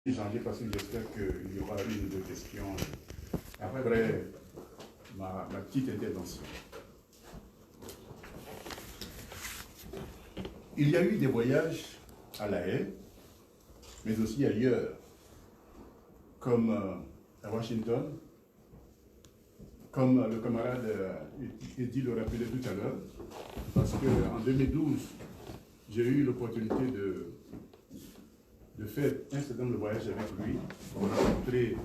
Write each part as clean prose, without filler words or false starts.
Échanger parce que j'espère qu'il y aura une ou deux questions après ma petite intervention. Il y a eu des voyages à La Haye, mais aussi ailleurs, comme à Washington, comme le camarade Eddy le rappelait tout à l'heure, parce qu'en 2012, j'ai eu l'opportunité de faire un certain nombre de voyages avec lui pour rencontrer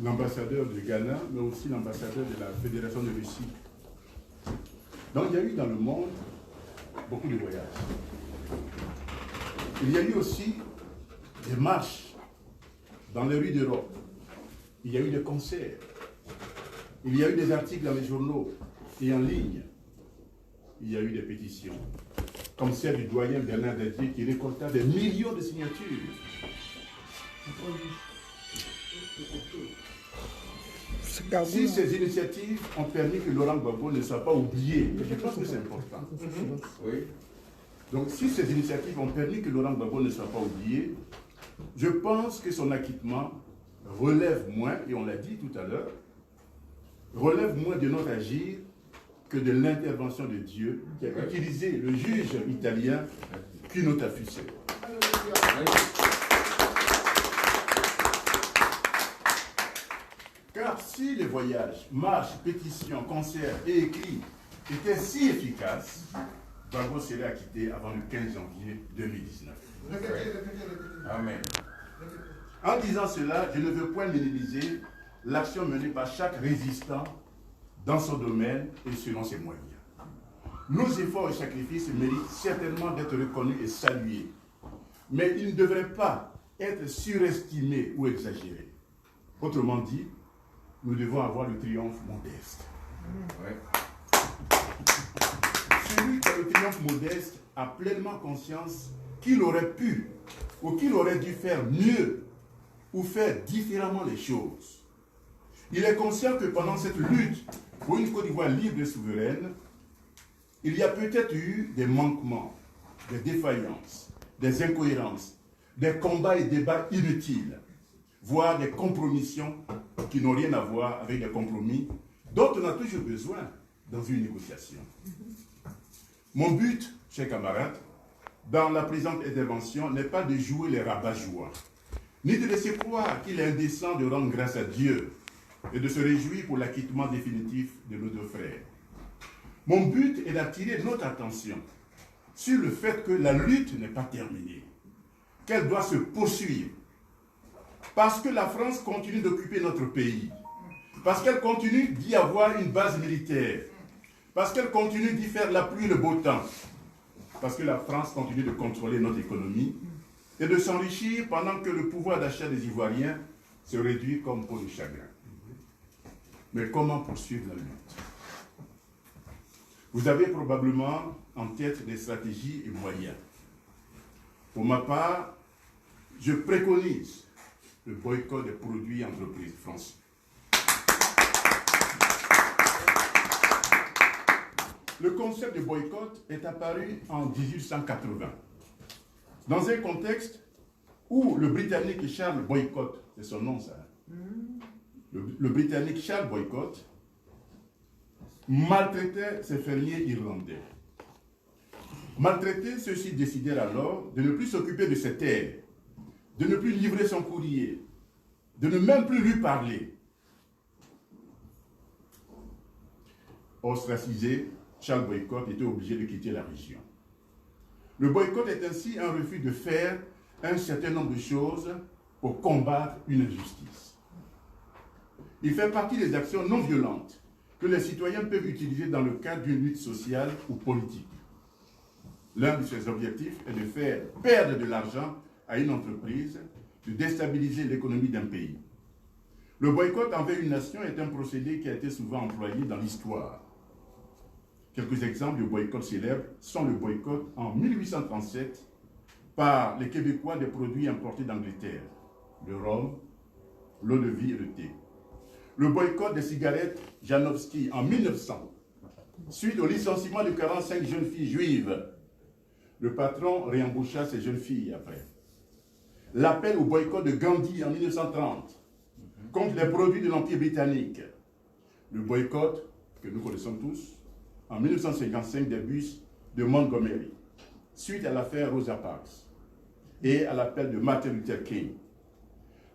l'ambassadeur du Ghana, mais aussi l'ambassadeur de la Fédération de Russie. Donc il y a eu dans le monde beaucoup de voyages. Il y a eu aussi des marches dans les rues d'Europe. Il y a eu des concerts. Il y a eu des articles dans les journaux et en ligne. Il y a eu des pétitions, comme celle du doyen Bernard Dadier qui récolta des millions de signatures. Si ces initiatives ont permis que Laurent Gbagbo ne soit pas oublié, je pense que c'est important. Oui. Donc si ces initiatives ont permis que Laurent Gbagbo ne soit pas oublié, je pense que son acquittement relève moins, et on l'a dit tout à l'heure, relève moins de notre agir que de l'intervention de Dieu qui a utilisé le juge italien Cuno Tafusse. Car si les voyages, marches, pétitions, concerts et écrits étaient si efficaces, Gbagbo serait acquitté avant le 15 janvier 2019. Amen. En disant cela, je ne veux point minimiser l'action menée par chaque résistant dans son domaine et selon ses moyens. Nos efforts et sacrifices méritent certainement d'être reconnus et salués, mais ils ne devraient pas être surestimés ou exagérés. Autrement dit, nous devons avoir le triomphe modeste. Ouais. Celui qui a le triomphe modeste a pleinement conscience qu'il aurait pu ou qu'il aurait dû faire mieux ou faire différemment les choses. Il est conscient que pendant cette lutte pour une Côte d'Ivoire libre et souveraine, il y a peut-être eu des manquements, des défaillances, des incohérences, des combats et débats inutiles, voire des compromissions qui n'ont rien à voir avec des compromis dont on a toujours besoin dans une négociation. Mon but, chers camarades, dans la présente intervention n'est pas de jouer les rabat-joueurs, ni de laisser croire qu'il est indécent de rendre grâce à Dieu et de se réjouir pour l'acquittement définitif de nos deux frères. Mon but est d'attirer notre attention sur le fait que la lutte n'est pas terminée, qu'elle doit se poursuivre, parce que la France continue d'occuper notre pays, parce qu'elle continue d'y avoir une base militaire, parce qu'elle continue d'y faire la pluie et le beau temps, parce que la France continue de contrôler notre économie et de s'enrichir pendant que le pouvoir d'achat des Ivoiriens se réduit comme peau de chagrin. Mais comment poursuivre la lutte? Vous avez probablement en tête des stratégies et moyens. Pour ma part, je préconise le boycott des produits et entreprises français. Le concept de boycott est apparu en 1880, dans un contexte où le Britannique Charles Boycott, c'est son nom ça, le Britannique Charles Boycott maltraitait ses fermiers irlandais. Maltraités, ceux-ci décidèrent alors de ne plus s'occuper de ses terres, de ne plus livrer son courrier, de ne même plus lui parler. Ostracisé, Charles Boycott était obligé de quitter la région. Le boycott est ainsi un refus de faire un certain nombre de choses pour combattre une injustice. Il fait partie des actions non violentes que les citoyens peuvent utiliser dans le cadre d'une lutte sociale ou politique. L'un de ses objectifs est de faire perdre de l'argent à une entreprise, de déstabiliser l'économie d'un pays. Le boycott envers une nation est un procédé qui a été souvent employé dans l'histoire. Quelques exemples de boycotts célèbres sont le boycott en 1837 par les Québécois des produits importés d'Angleterre, le rhum, l'eau de vie et le thé. Le boycott des cigarettes Janowski en 1900, suite au licenciement de 45 jeunes filles juives. Le patron réembaucha ces jeunes filles après. l'appel au boycott de Gandhi en 1930 contre les produits de l'Empire britannique. Le boycott, que nous connaissons tous, en 1955 des bus de Montgomery, suite à l'affaire Rosa Parks et à l'appel de Martin Luther King.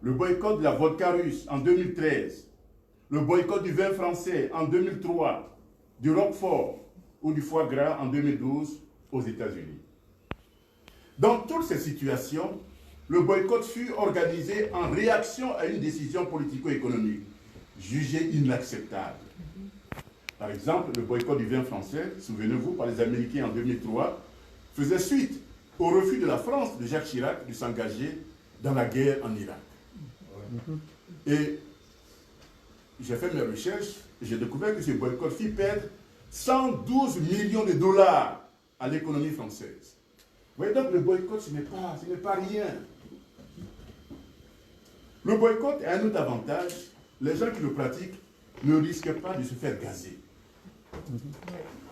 Le boycott de la vodka russe en 2013, le boycott du vin français en 2003, du Roquefort ou du foie gras en 2012 aux États-Unis. Dans toutes ces situations, le boycott fut organisé en réaction à une décision politico-économique jugée inacceptable. Par exemple, le boycott du vin français, souvenez-vous, par les Américains en 2003, faisait suite au refus de la France, de Jacques Chirac, de s'engager dans la guerre en Irak. Et j'ai fait mes recherches et j'ai découvert que ce boycott fit perdre 112 millions de dollars à l'économie française. Vous voyez, donc le boycott, ce n'est pas rien. Le boycott a un autre avantage. Les gens qui le pratiquent ne risquent pas de se faire gazer.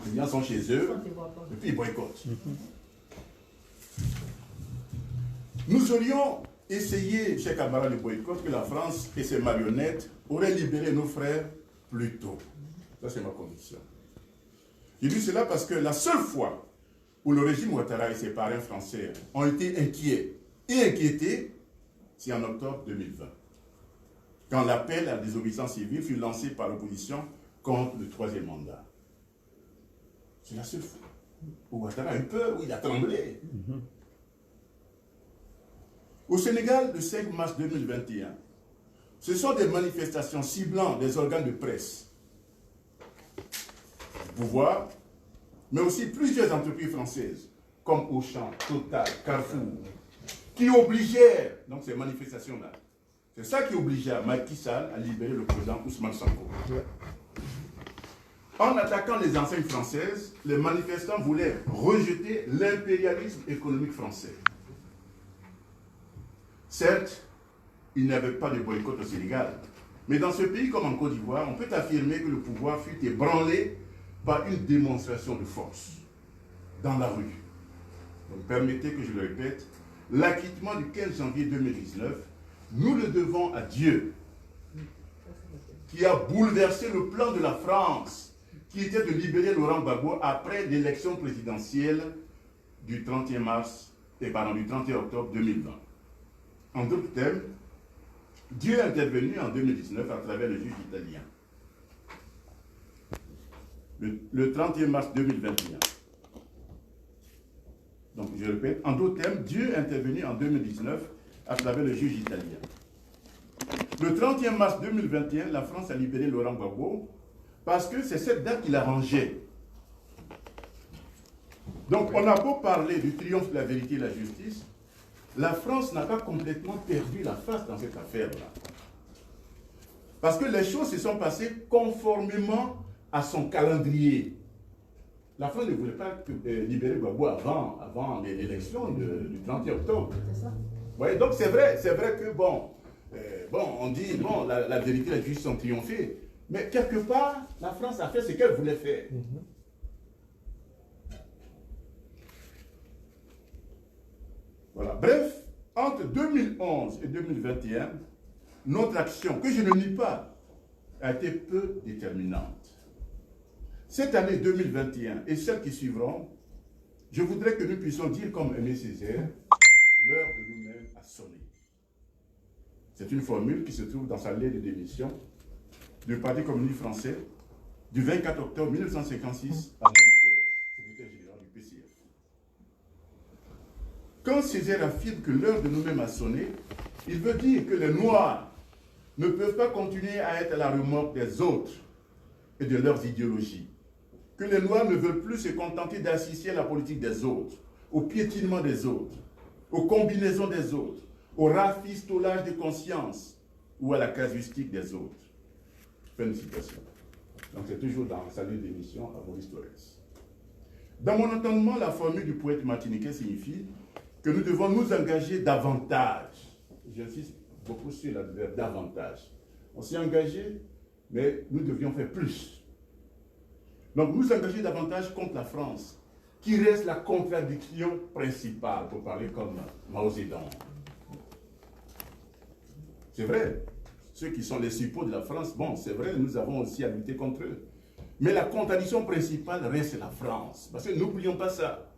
Les gens sont chez eux et puis ils boycottent. Nous aurions essayé, chers camarades, le boycott, que la France et ses marionnettes auraient libéré nos frères plus tôt. Ça, c'est ma conviction. Je dis cela parce que la seule fois où le régime Ouattara et ses parrains français ont été inquiets et inquiétés, c'est en octobre 2020, quand l'appel à la désobéissance civile fut lancé par l'opposition contre le troisième mandat. C'est la seule fois où Ouattara a eu peur, où il a tremblé. Au Sénégal, le 5 mars 2021, ce sont des manifestations ciblant des organes de presse, du pouvoir, mais aussi plusieurs entreprises françaises, comme Auchan, Total, Carrefour, qui obligèrent, donc ces manifestations-là, c'est ça qui obligea Macky Sall à libérer le président Ousmane Sonko. En attaquant les enseignes françaises, les manifestants voulaient rejeter l'impérialisme économique français. Certes, il n'y avait pas de boycott au Sénégal, mais dans ce pays comme en Côte d'Ivoire, on peut affirmer que le pouvoir fut ébranlé par une démonstration de force dans la rue. Donc permettez que je le répète, l'acquittement du 15 janvier 2019, nous le devons à Dieu, qui a bouleversé le plan de la France, qui était de libérer Laurent Gbagbo après l'élection présidentielle du 31 octobre 2020. En d'autres termes, Dieu est intervenu en 2019 à travers le juge italien. Le 31 mars 2021. Donc, je répète, en d'autres termes, Dieu est intervenu en 2019 à travers le juge italien. Le 31 mars 2021, la France a libéré Laurent Gbagbo parce que c'est cette date qui l'arrangeait. Donc, on a beau parler du triomphe de la vérité et de la justice, la France n'a pas complètement perdu la face dans cette affaire-là. Parce que les choses se sont passées conformément à son calendrier. La France ne voulait pas libérer Gbagbo avant l'élection du 31 octobre. C'est ça. Ouais, donc c'est vrai que on dit, la vérité et la justice ont triomphé. Mais quelque part, la France a fait ce qu'elle voulait faire. Voilà. Bref, entre 2011 et 2021, notre action, que je ne nie pas, a été peu déterminante. Cette année 2021 et celles qui suivront, je voudrais que nous puissions dire comme Aimé Césaire, l'heure de nous-mêmes a sonné. C'est une formule qui se trouve dans sa lettre de démission du Parti communiste français du 24 octobre 1956 à Maurice Thorez, secrétaire général du PCF. Quand Césaire affirme que l'heure de nous-mêmes a sonné, il veut dire que les Noirs ne peuvent pas continuer à être à la remorque des autres et de leurs idéologies. Que les Noirs ne veulent plus se contenter d'assister à la politique des autres, au piétinement des autres, aux combinaisons des autres, au rafistolage de conscience ou à la casuistique des autres. Fin de citation. Donc c'est toujours dans sa lettre d'émission à Maurice Thorez. Dans mon entendement, la formule du poète martiniquais signifie que nous devons nous engager davantage. J'insiste beaucoup sur l'adverbe davantage. On s'est engagé, mais nous devions faire plus. Donc nous engager davantage contre la France, qui reste la contradiction principale, pour parler comme Mao Zedong. C'est vrai. Ceux qui sont les suppôts de la France, bon, c'est vrai, nous avons aussi à lutter contre eux. Mais la contradiction principale reste la France. Parce que n'oublions pas ça.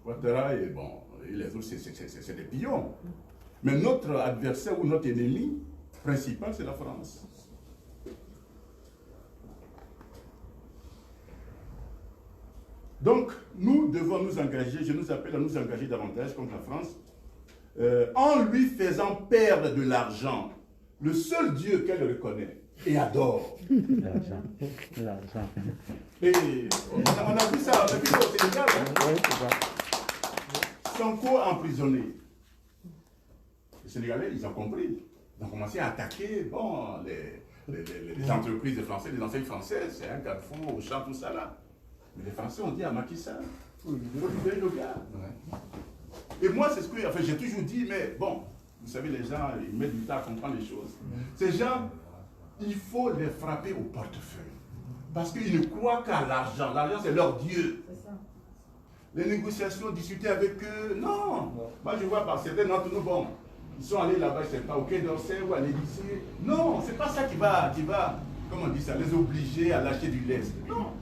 Ouattara et, bon, et les autres, c'est des pions. Mais notre adversaire ou notre ennemi principal, c'est la France. Donc, nous devons nous engager, je nous appelle à nous engager davantage contre la France, en lui faisant perdre de l'argent, le seul Dieu qu'elle reconnaît et adore. L'argent. Et on a vu ça, on a vu ça au Sénégal. Sonko emprisonné. Les Sénégalais, ils ont compris. Ils ont commencé à attaquer bon, les entreprises françaises, les enseignes françaises, c'est un Carrefour, au champ, tout ça là. Mais les Français ont dit à Macky Sall, il faut libérer le gars. Et moi, c'est ce que enfin, j'ai toujours dit, mais bon, vous savez, les gens, ils mettent du temps à comprendre les choses. Ces gens, il faut les frapper au portefeuille. Parce qu'ils ne croient qu'à l'argent. L'argent, c'est leur Dieu. Les négociations, discuter avec eux, non. Moi, je vois par certains d'entre nous, bon, ils sont allés là-bas, je ne sais pas, au Quai d'Orsay ou à l'Élysée. Non, c'est pas ça qui va, comment on dit ça, les obliger à lâcher du lest. Non.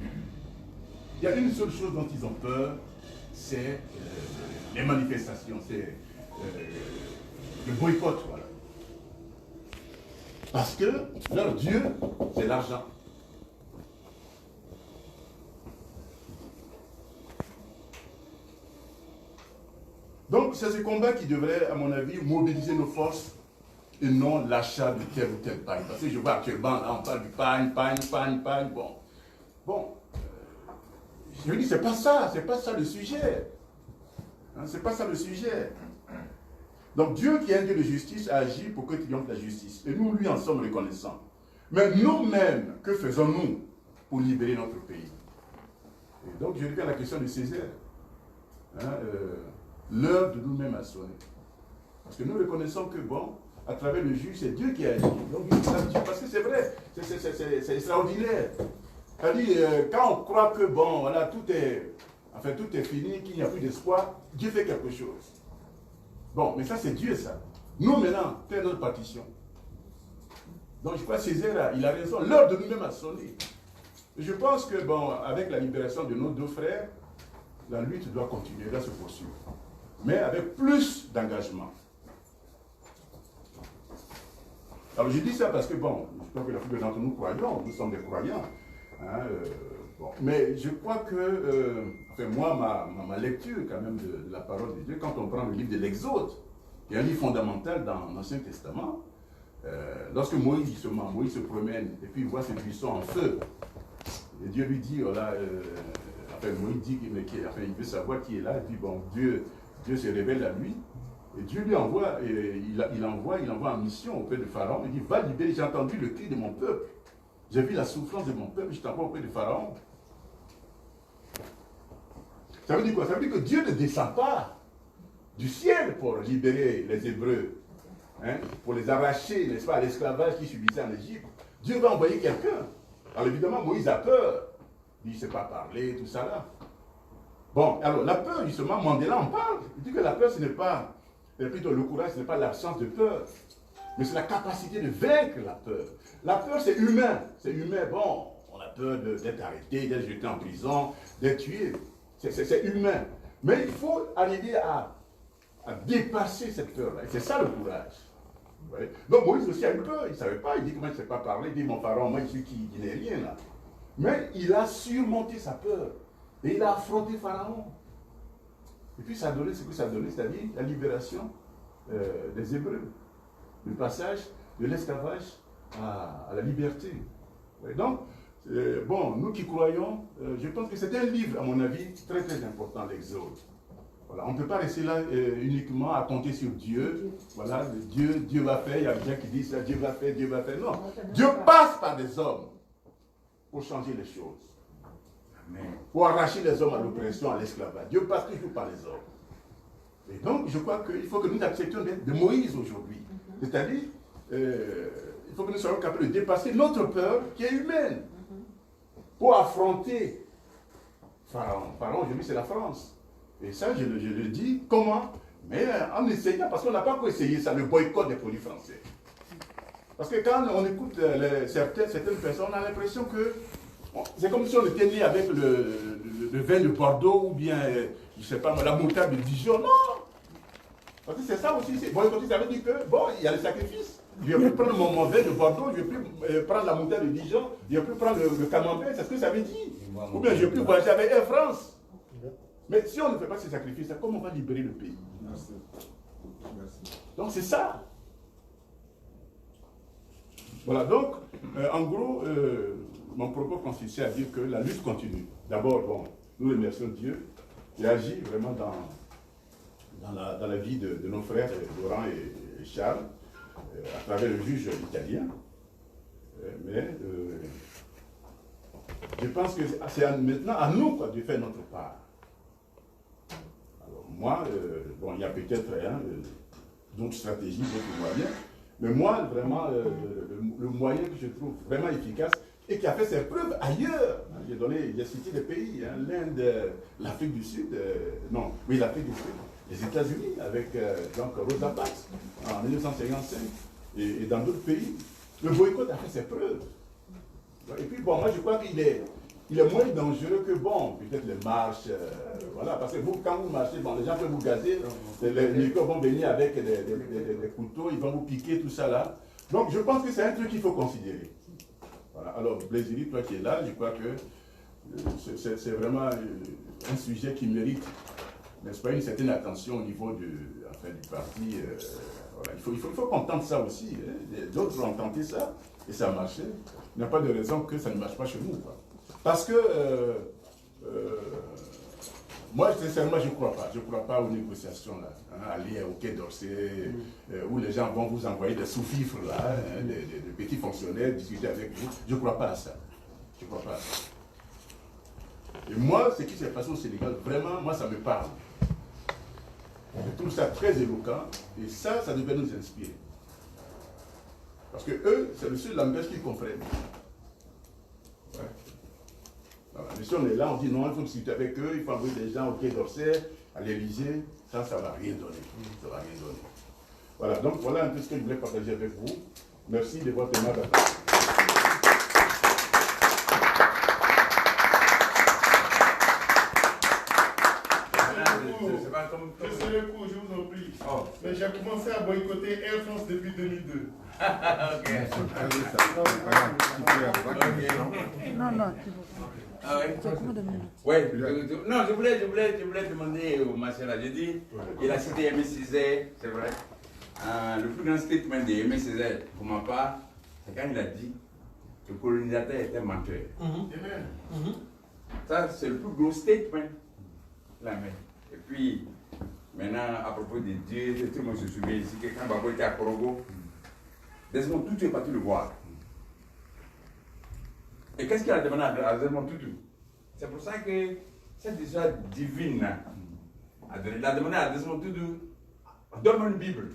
Il y a une seule chose dont ils ont peur, c'est les manifestations, c'est le boycott, voilà. Parce que leur Dieu, c'est l'argent. Donc, c'est ce combat qui devrait, à mon avis, mobiliser nos forces et non l'achat de tel ou tel pagne. Parce que je vois actuellement, là, on parle du pagne, bon. Je lui dis, c'est pas ça le sujet. Hein, c'est pas ça le sujet. Donc Dieu qui est un Dieu de justice a agi pour que triomphe la justice. Et nous, lui, en sommes reconnaissants. Mais nous-mêmes, que faisons-nous pour libérer notre pays? Et donc je reviens à la question de Césaire. Hein, l'heure de nous-mêmes a sonné. Parce que nous reconnaissons que, bon, à travers le juge, c'est Dieu qui a agi. Donc, parce que c'est vrai, c'est extraordinaire. C'est-à-dire, quand on croit que, bon, voilà, tout est fini, qu'il n'y a plus d'espoir, Dieu fait quelque chose. Bon, mais ça, c'est Dieu, ça. Nous, maintenant, c'est notre partition. Donc, je crois que Césaire, il a raison. L'heure de nous-mêmes a sonné. Je pense que, bon, avec la libération de nos deux frères, la lutte doit continuer, doit se poursuivre. Mais avec plus d'engagement. Alors, je dis ça parce que, bon, je crois que la plupart d'entre nous croyons, nous sommes des croyants. Hein, bon. Mais je crois que, enfin, moi, ma lecture quand même de la parole de Dieu, quand on prend le livre de l'Exode, qui est un livre fondamental dans l'Ancien Testament, lorsque Moïse se promène et puis il voit ce buisson en feu, et Dieu lui dit, voilà, enfin, Moïse dit qu'il veut savoir qui est là, et puis bon, Dieu se révèle à lui, et Dieu lui envoie, il envoie en mission auprès de Pharaon, il dit, va libérer, j'ai entendu le cri de mon peuple. J'ai vu la souffrance de mon peuple, je t'envoie auprès de Pharaon. Ça veut dire quoi? Ça veut dire que Dieu ne descend pas du ciel pour libérer les Hébreux, hein, pour les arracher, n'est-ce pas, à l'esclavage qu'ils subissaient en Égypte. Dieu va envoyer quelqu'un. Alors évidemment, Moïse a peur. Il ne sait pas parler, tout ça là. Bon, alors la peur, justement, Mandela en parle. Il dit que la peur, ce n'est pas, plutôt le courage, ce n'est pas l'absence de peur. Mais c'est la capacité de vaincre la peur. La peur, c'est humain. C'est humain. Bon, on a peur d'être arrêté, d'être jeté en prison, d'être tué. C'est humain. Mais il faut arriver à dépasser cette peur-là. Et c'est ça le courage. Ouais. Donc Moïse aussi a eu peur. Il ne savait pas. Il dit que moi, je ne sais pas parler. Il dit, mon pharaon, moi, je suis qui n'est rien là. Mais il a surmonté sa peur. Et il a affronté Pharaon. Et puis ça a donné ce que ça a donné, c'est-à-dire la libération des Hébreux. Le passage de l'esclavage à la liberté. Et donc, bon, nous qui croyons, je pense que c'est un livre, à mon avis, très très important, l'Exode. Voilà, on ne peut pas rester là uniquement à compter sur Dieu. Voilà, Dieu va faire, il y a des gens qui disent ça, Dieu va faire. Non, Dieu passe par des hommes pour changer les choses. Pour arracher les hommes à l'oppression, à l'esclavage. Dieu passe toujours par les hommes. Et donc, je crois qu'il faut que nous acceptions de Moïse aujourd'hui. C'est-à-dire, il faut que nous soyons capables de dépasser notre peur qui est humaine pour affronter Pharaon. Pharaon, aujourd'hui, c'est la France. Et ça, je le dis, comment? Mais en essayant, parce qu'on n'a pas encore essayé ça, le boycott des produits français. Parce que quand on écoute certaines personnes, on a l'impression que c'est comme si on était né avec le vin de Bordeaux ou bien, je ne sais pas, la moutarde de Dijon. Non! Parce que c'est ça aussi. Boycotter, ça veut dire que, bon, il y a le sacrifice. Je ne vais plus prendre mon vin de Bordeaux, je ne vais plus prendre la moutarde de Dijon, je ne vais plus prendre le camembert, c'est ce que ça veut dire. Ou bien je ne vais plus voyager avec Air France. Mais si on ne fait pas ces sacrifices, comment on va libérer le pays? Merci. Donc c'est ça. Voilà, donc, en gros, mon propos consistait à dire que la lutte continue. D'abord, bon, nous remercions Dieu. Il agit vraiment dans la vie de nos frères, Laurent et Charles, à travers le juge italien. Mais je pense que c'est maintenant à nous quoi, de faire notre part. Alors moi, bon, il y a peut-être d'autres stratégies, d'autres moyens. Mais moi, vraiment, le moyen que je trouve vraiment efficace et qui a fait ses preuves ailleurs, hein, j'ai cité des pays, hein, l'Inde, l'Afrique du Sud, l'Afrique du Sud, les États-Unis avec donc Rosa Parks en 1955 et dans d'autres pays. Le boycott a fait ses preuves. Et puis bon, moi je crois qu'il est moins dangereux que bon, peut-être les marches, voilà, parce que vous, quand vous marchez, bon, les gens peuvent vous gazer, les microbes vont venir avec des couteaux, ils vont vous piquer, tout ça là. Donc je pense que c'est un truc qu'il faut considérer. Voilà. Alors, Blaisiri, toi qui es là, je crois que c'est vraiment un sujet qui mérite, n'est-ce pas, une certaine attention au niveau du parti. Voilà. Il faut qu'on tente ça aussi. Hein. D'autres ont tenté ça et ça a marché. Il n'y a pas de raison que ça ne marche pas chez nous. Quoi. Parce que moi, sincèrement, je ne crois pas. Je ne crois pas aux négociations là, hein, aller au Quai d'Orsay, où les gens vont vous envoyer des sous-fifres là, hein, des petits fonctionnaires discuter avec vous. Je ne crois pas à ça. Je ne crois pas à ça. Et moi, ce qui s'est passé au Sénégal, vraiment, moi, ça me parle. Je trouve ça très éloquent et ça devait nous inspirer. Parce que eux, c'est le seul langage qu'ils comprennent. Ouais. Voilà. Mais si on est là, on dit non, il faut discuter avec eux, il faut envoyer des gens au Quai d'Orsay, à l'Élysée, ça ne va rien donner. Ça va rien donner. Voilà, donc voilà un peu ce que je voulais partager avec vous. Merci de votre aimable attention. Je serai court, je vous en prie. Oh. Mais j'ai commencé à boycotter Air France depuis 2002. Ok. Non. Ah ouais. Ouais. Non, je voulais demander au Marcel, j'ai dit, il a cité Aimé Césaire, c'est vrai. Le plus grand statement d'Aimé Césaire, pour ma part, c'est quand il a dit que le colonisateur était menteur. Ça, c'est le plus gros statement. Là, mais. Et puis, maintenant, à propos de Dieu, tout le monde se souvient ici que quand Babo était à Korogo, Desmond Tutu est parti le voir. Et qu'est-ce qu'il a demandé à Desmond Tutu? C'est pour ça que cette histoire divine, il a demandé à Desmond Tutu, donne-moi une Bible.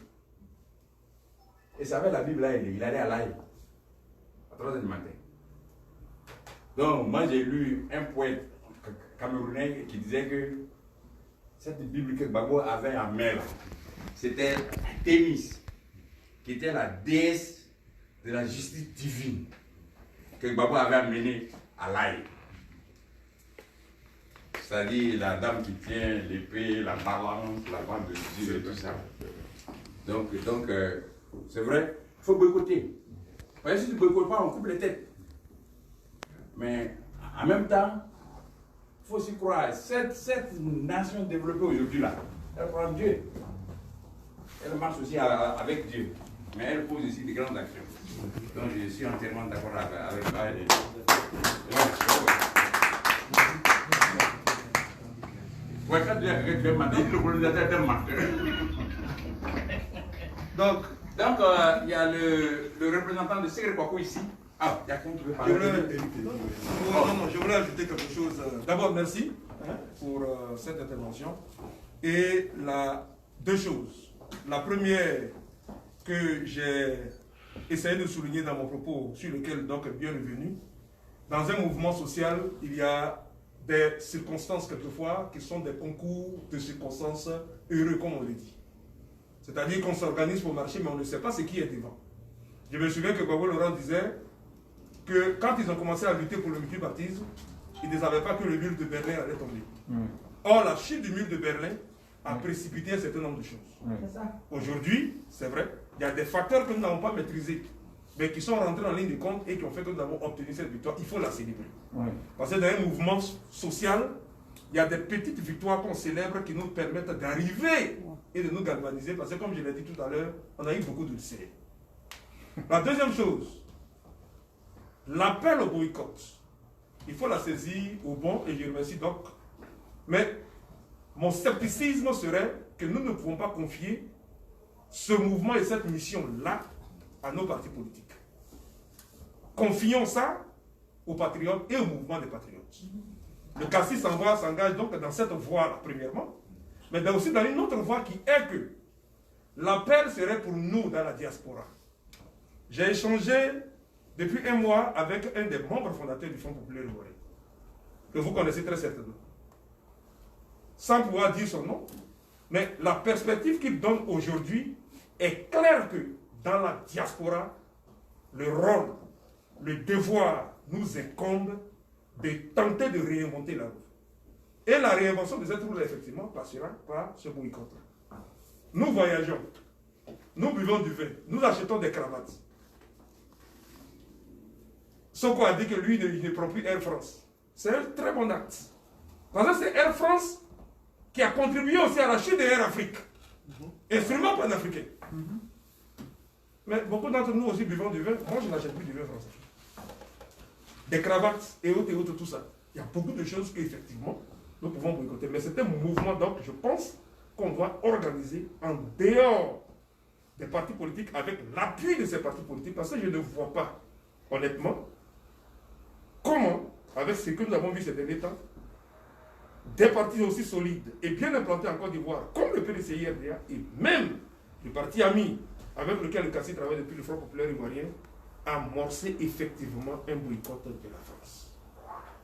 Et ça avait la Bible là, il allait à l'ail, à 3h du matin. Donc, moi j'ai lu un poète camerounais qui disait que cette Bible que Babo avait en main, c'était Thémis, qui était la déesse de la justice divine, que Babo avait amenée à l'ail. C'est-à-dire la dame qui tient l'épée, la balance, la bande de Dieu et tout ça. Donc c'est vrai, il faut boycotter. Parce que si tu ne boycottes pas, on coupe les têtes. Mais en même temps, il faut aussi croire, cette nation développée aujourd'hui là, elle croit en Dieu. Elle marche aussi avec Dieu. Mais elle pose aussi des grandes actions. Donc je suis entièrement d'accord avec elle. Ouais, quand tu es menteur, le colonisateur est un menteur. Donc, il y a le représentant de Ségre Kwaku ici. Ah, il y a quelqu'un qui veut parler. Je voulais ajouter quelque chose. D'abord, merci pour cette intervention. Et deux choses. La première que j'ai essayé de souligner dans mon propos, sur lequel donc est bien revenu, dans un mouvement social, il y a des circonstances quelquefois qui sont des concours de circonstances heureux, comme on le dit. C'est-à-dire qu'on s'organise pour marcher, mais on ne sait pas ce qui est devant. Je me souviens que Gbagbo Laurent disait que quand ils ont commencé à lutter pour le multipartisme, ils ne savaient pas que le mur de Berlin allait tomber. Or, la chute du mur de Berlin a précipité un certain nombre de choses. Aujourd'hui, c'est vrai, il y a des facteurs que nous n'avons pas maîtrisés, mais qui sont rentrés en ligne de compte et qui ont fait que nous avons obtenu cette victoire. Il faut la célébrer. Parce que dans un mouvement social, il y a des petites victoires qu'on célèbre qui nous permettent d'arriver et de nous galvaniser. Parce que comme je l'ai dit tout à l'heure, on a eu beaucoup de lycéens. La deuxième chose, l'appel au boycott. Il faut la saisir au bon, et je remercie Doc. Mais mon scepticisme serait que nous ne pouvons pas confier ce mouvement et cette mission-là à nos partis politiques. Confions ça aux patriotes et au mouvement des patriotes. Le CACI s'engage donc dans cette voie-là, premièrement, mais aussi dans une autre voie qui est que l'appel serait pour nous dans la diaspora. J'ai échangé depuis un mois avec un des membres fondateurs du Front populaire ivoirien, que vous connaissez très certainement. Sans pouvoir dire son nom, mais la perspective qu'il donne aujourd'hui est claire que dans la diaspora, le rôle, le devoir nous incombe de tenter de réinventer la roue. Et la réinvention de cette roue, effectivement, passera par ce boycott. Nous voyageons, nous buvons du vin, nous achetons des cravates. Soko a dit que lui, il ne prend plus Air France. C'est un très bon acte. Parce que c'est Air France qui a contribué aussi à la chute de Air Afrique. Instrument panafricain. Mais beaucoup d'entre nous aussi buvons du vin. Moi, je n'achète plus du vin français. Des cravates et autres, tout ça. Il y a beaucoup de choses qu'effectivement, nous pouvons boycotter. Mais c'est un mouvement, donc, je pense qu'on doit organiser en dehors des partis politiques avec l'appui de ces partis politiques. Parce que je ne vois pas, honnêtement, comment, avec ce que nous avons vu ces derniers temps, des partis aussi solides et bien implantés en Côte d'Ivoire, comme le PDCI-RDA et même le parti ami avec lequel le CACI travaille depuis le Front populaire ivoirien, amorcer effectivement un boycott de la France.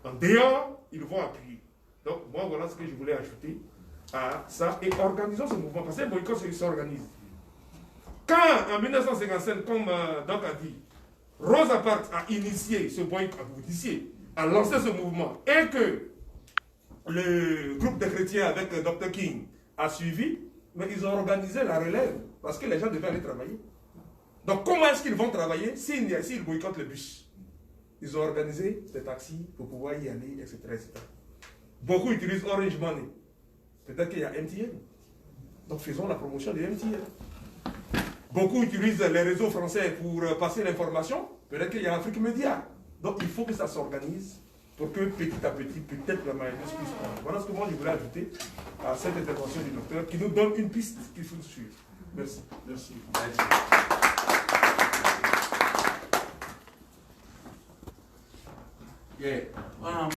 En dehors, ils vont appuyer. Donc, moi, voilà ce que je voulais ajouter à ça. Et organisons ce mouvement, parce que le boycott, il s'organise. Quand, en 1955, comme Doc a dit, Rosa Parks a initié ce boycott, a lancé ce mouvement, et que le groupe de chrétiens avec Dr. King a suivi, mais ils ont organisé la relève, parce que les gens devaient aller travailler. Donc comment est-ce qu'ils vont travailler s'ils boycottent le bus? Ils ont organisé des taxis pour pouvoir y aller, etc. etc. Beaucoup utilisent Orange Money. Peut-être qu'il y a MTN. Donc faisons la promotion de MTN. Beaucoup utilisent les réseaux français pour passer l'information. Peut-être qu'il y a Afrique Média. Donc il faut que ça s'organise pour que petit à petit, peut-être la mayonnaise puisse prendre. Voilà ce que moi je voulais ajouter à cette intervention du docteur qui nous donne une piste qu'il faut suivre. Merci. Merci. Yeah.